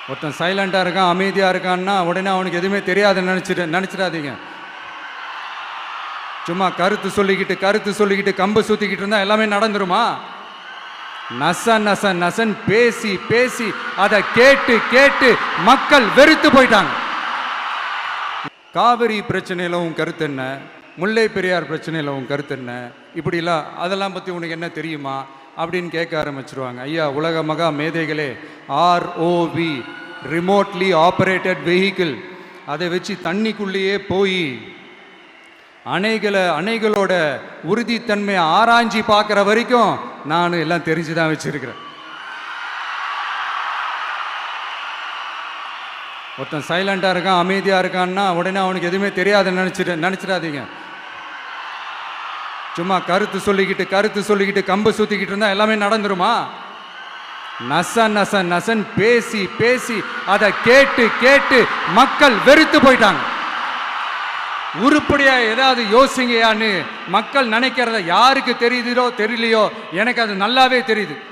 ஒருத்தன் சைலண்டா இருக்கான், அமைதியா இருக்கான்னா உடனே அவனுக்கு எதுவுமே தெரியாதுன்னு நினைச்சிடாதீங்க. சும்மா கருத்து சொல்லிக்கிட்டு கம்பு சுத்திக்கிட்டு இருந்தா எல்லாமே நடந்துருமா? நச நச நசன் பேசி பேசி அதை கேட்டு மக்கள் வெறுத்து போயிட்டாங்க. காவிரி பிரச்சனையில உன் கருத்து என்ன? முல்லை பெரியார் பிரச்சனையில உன் கருத்து என்ன? இப்படிலாம் அதெல்லாம் பத்தி உனக்கு என்ன தெரியுமா அப்படின்னு கேட்க ஆரம்பிச்சிருவாங்க. ஐயா, உலக மகா மேதைகளே, ROV, ரிமோட்லி ஆப்ரேட்டட் வெஹிக்கிள், அதை வச்சு தண்ணிக்குள்ளேயே போய் அணைகளோட உறுதித்தன்மையை ஆராய்ச்சி பார்க்குற வரைக்கும் நான் எல்லாம் தெரிஞ்சுதான் வச்சிருக்கிறேன். ஒருத்தன் சைலண்டா இருக்கான், அமைதியா இருக்கான்னா உடனே அவனுக்கு எதுவுமே தெரியாதுன்னு நினைச்சிடாதீங்க. சும்மா கருத்து சொல்லிக்கிட்டு கம்பு சுத்திக்கிட்டு இருந்தா எல்லாமே நடந்துருமா? நச நச நசன் பேசி பேசி அதை கேட்டு மக்கள் வெறுத்து போயிட்டாங்க. உருப்படியா ஏதாவது யோசிங்கயான்னு மக்கள் நினைக்கிறத யாருக்கு தெரியுதோ தெரியலையோ, எனக்கு அது நல்லாவே தெரியுது.